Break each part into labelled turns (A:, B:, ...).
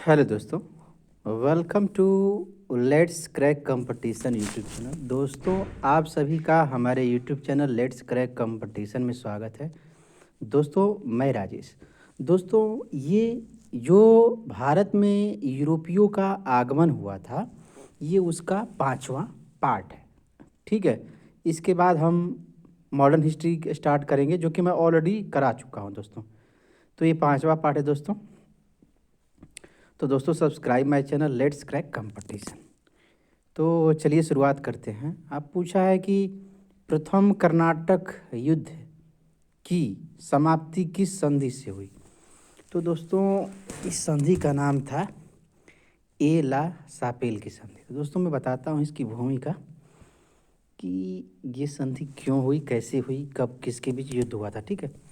A: Hello दोस्तों, welcome to Let's Crack Competition YouTube channel. दोस्तों, आप सभी का हमारे YouTube channel Let's Crack Competition में स्वागत है। दोस्तों, मैं राजेश। दोस्तों, ये जो भारत में यूरोपियों का आगमन हुआ था, ये उसका 5वां पार्ट है। ठीक है, इसके बाद हम मॉडर्न हिस्ट्री स्टार्ट करेंगे, जो कि मैं ऑलरेडी करा चुका हूँ दोस्तों। तो ये 5वां पार्ट है दोस्तों। तो दोस्तों, subscribe my channel Let's Crack competition. तो चलिए शुरुआत करते हैं। आप पूछा है कि प्रथम कर्नाटक युद्ध की समाप्ति किस संधि से हुई। तो दोस्तों, इस संधि का नाम था एला सापेल की संधि। तो दोस्तों, मैं बताता हूँ इसकी भूमिका कि ये संधि क्यों हुई, कैसे हुई, कब, किसके बीच युद्ध हुआ था। ठीक है,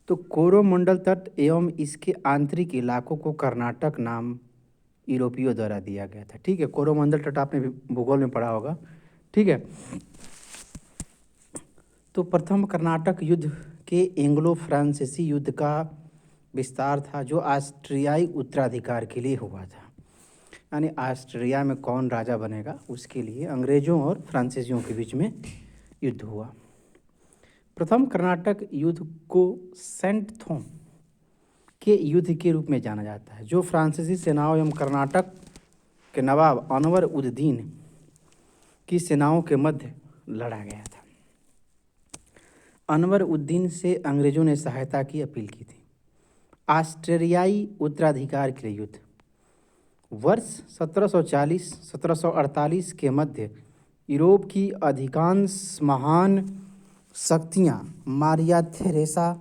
A: तो कोरोमंडल तट एवं इसके आंतरिक इलाकों को कर्नाटक नाम यूरोपियों द्वारा दिया गया था। ठीक है, कोरोमंडल तट आपने भूगोल में पढ़ा होगा। ठीक है, तो प्रथम कर्नाटक युद्ध के एंग्लो फ्रांसीसी युद्ध का विस्तार था, जो ऑस्ट्रियाई उत्तराधिकार के लिए हुआ था। यानी ऑस्ट्रिया में कौन राजा बनेगा, उसके लिए अंग्रेजों और फ्रांसीसियों के बीच में युद्ध हुआ। प्रथम कर्नाटक युद्ध को सेंट थॉम के युद्ध के रूप में जाना जाता है, जो फ्रांसीसी सेनाओं एवं कर्नाटक के नवाब अनवर उद्दीन की सेनाओं के मध्य लड़ा गया था। अनवर उद्दीन से अंग्रेजों ने सहायता की अपील की थी। ऑस्ट्रियाई उत्तराधिकार के लिए युद्ध वर्ष 1740-1748 के मध्य यूरोप की अधिकांश महान शक्तियां मारिया थेरेसा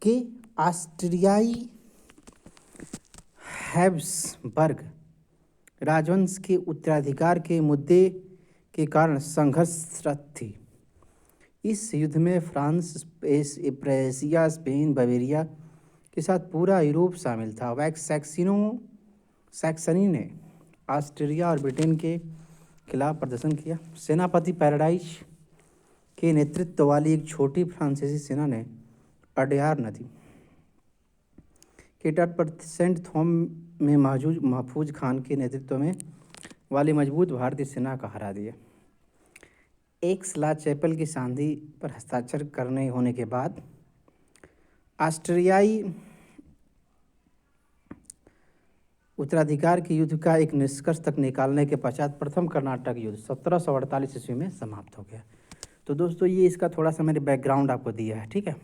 A: के ऑस्ट्रियाई हैब्सबर्ग राजवंश के उत्तराधिकार के मुद्दे के कारण संघर्षरत थी। इस युद्ध में फ्रांस, प्रेशिया, स्पेन, बवेरिया के साथ पूरा यूरोप शामिल था। सैक्सनी ने ऑस्ट्रिया और ब्रिटेन के खिलाफ प्रदर्शन किया। सेनापति पैराडाइज के नेतृत्व वाली एक छोटी फ्रांसीसी सेना ने अडयार नदी के तट पर सेंट थॉम में मौजूद महफूज खान के नेतृत्व में वाली मजबूत भारतीय सेना का हरा दिया। एक्स-ला चैपल की संधि पर हस्ताक्षर करने होने के बाद ऑस्ट्रियाई उत्तराधिकार के युद्ध का एक निष्कर्ष तक निकालने के पश्चात प्रथम कर्नाटक युद्ध 1748 ईस्वी में समाप्त हो गया। तो दोस्तों, ये इसका थोड़ा सा मैंने बैकग्राउंड आपको दिया है। ठीक है,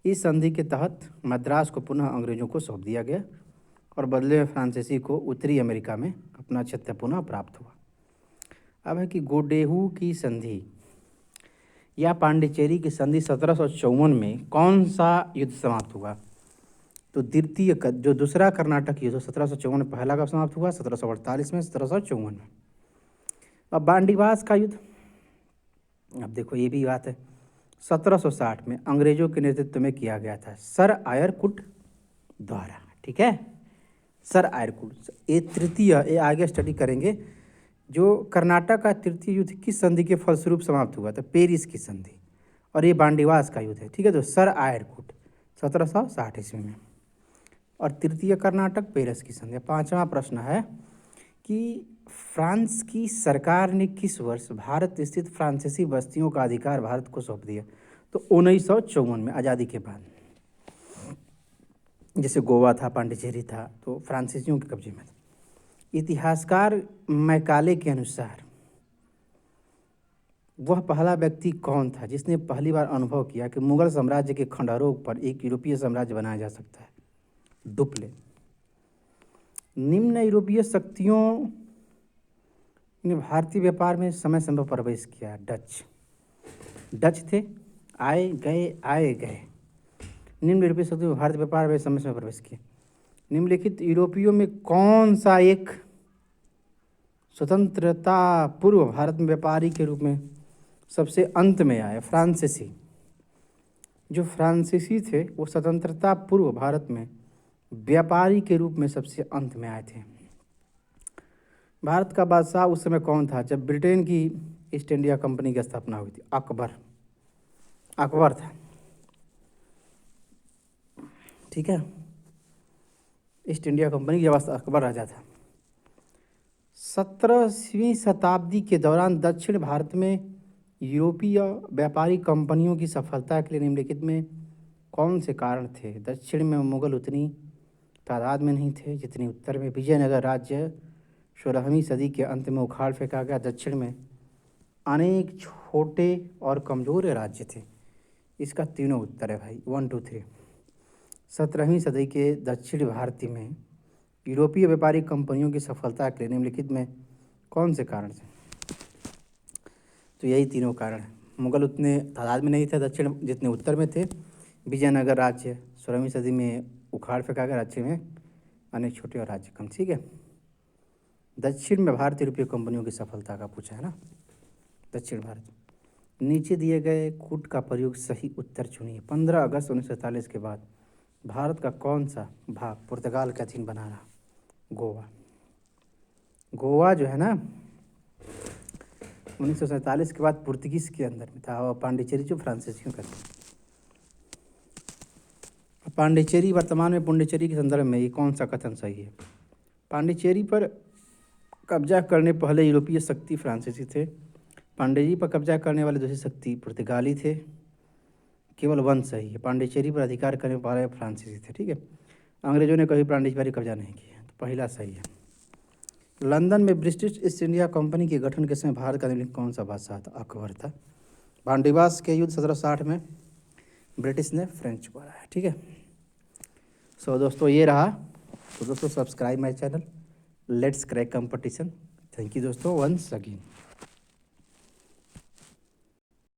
A: इस संधि के तहत मद्रास को पुनः अंग्रेजों को सौंप दिया गया और बदले में फ्रांसीसी को उत्तरी अमेरिका में अपना क्षेत्र पुनः प्राप्त हुआ। अब है कि गोडेहू की संधि या पांडिचेरी की संधि 1754 में कौन सा युद्ध समाप्त हुआ। तो द्वितीय जो दूसरा कर्नाटक युद्ध 1754 में पहला कब समाप्त हुआ, 1748 में, 1754 में। अब बांडीवास का युद्ध, अब देखो ये भी बात है, 1760 में अंग्रेजों के नेतृत्व में किया गया था सर आयरकुट द्वारा। ठीक है, सर आयरकुट। ये तृतीय, ये आगे स्टडी करेंगे। जो कर्नाटक का तृतीय युद्ध किस संधि के फलस्वरूप समाप्त हुआ था, पेरिस की संधि, और ये बांडीवास का युद्ध है। ठीक है, तो सर आयरकुट 1760 ईस्वी में, और तृतीय कर्नाटक पेरिस की संधि। पांचवा प्रश्न है कि फ्रांस की सरकार ने किस वर्ष भारत स्थित फ्रांसीसी बस्तियों का अधिकार भारत को सौंप दिया। तो 1954 में, आज़ादी के बाद। जैसे गोवा था, पांडिचेरी था, तो फ्रांसीसियों के कब्जे में था। इतिहासकार मैकाले के अनुसार वह पहला व्यक्ति कौन था जिसने पहली बार अनुभव किया कि मुगल साम्राज्य के खंडहरों पर एक यूरोपीय साम्राज्य बनाया जा सकता है। डुप्ले। निम्न यूरोपीय शक्तियों ने भारतीय व्यापार में समय समय पर प्रवेश किया। डच थे, आए गए। निम्न यूरोपीय शक्तियों ने भारतीय व्यापार में समय समय प्रवेश किया। निम्नलिखित यूरोपियों में कौन सा एक स्वतंत्रता पूर्व भारत में व्यापारी के रूप में सबसे अंत में आए। फ्रांसीसी, जो फ्रांसीसी थे वो स्वतंत्रता पूर्व भारत में व्यापारी के रूप में सबसे अंत में आए थे। भारत का बादशाह उस समय कौन था जब ब्रिटेन की ईस्ट इंडिया कंपनी की स्थापना हुई थी। अकबर था। ठीक है, ईस्ट इंडिया कंपनी की जब अकबर राजा था। 17वीं शताब्दी के दौरान दक्षिण भारत में यूरोपीय व्यापारी कंपनियों की सफलता के लिए निम्नलिखित में कौन से कारण थे? दक्षिण में मुगल उतनी तादाद में नहीं थे जितनी उत्तर में। विजयनगर राज्य 16वीं सदी के अंत में उखाड़ फेंका गया। दक्षिण में अनेक छोटे और कमज़ोर राज्य थे। इसका तीनों उत्तर है भाई, 1 2 3। 17वीं सदी के दक्षिण भारत में यूरोपीय व्यापारी कंपनियों की सफलता के लिए निम्नलिखित में कौन से कारण थे? तो यही तीनों कारण हैं। मुगल उतने तादाद में नहीं थे दक्षिण जितने उत्तर में थे। विजयनगर राज्य 16वीं सदी में उखाड़ फेंका गया। दक्षिण में अनेक छोटे और राज्य कम। ठीक है, दक्षिण में भारत यूरोपीय कंपनियों की सफलता का पूछा है ना, दक्षिण भारत। नीचे दिए गए कूट का प्रयोग सही उत्तर चुनिए। 15 अगस्त 1947 के बाद भारत का कौन सा भाग पुर्तगाल के अधीन बना रहा? गोवा। गोवा जो है ना 1947 के बाद पुर्तगीज के अंदर में था और पांडिचेरी जो फ्रांसीसियों का था। पांडिचेरी वर्तमान में पुडुचेरी के संदर्भ में ये कौन सा कथन सही है? पांडिचेरी पर कब्जा करने पहले यूरोपीय शक्ति फ्रांसीसी थे। पांडिचेरी पर कब्जा करने वाले दूसरी शक्ति पुर्तगाली थे। केवल 1 सही है। पांडिचेरी पर अधिकार करने वाले फ्रांसीसी थे। ठीक है, अंग्रेजों ने कभी पांडिचेरी पर कब्जा नहीं किया, तो पहला सही है। लंदन में ब्रिटिश ईस्ट इंडिया कंपनी के गठन के समय भारत का निम्नलिखित कौन सा बादशाह था? अकबर था। बांडीवास के युद्ध 1760 में ब्रिटिश ने फ्रेंच को हराया। ठीक है, सो दोस्तों ये रहा। तो दोस्तों subscribe my channel, Let's Crack competition. Thank you दोस्तों वंस अगेन।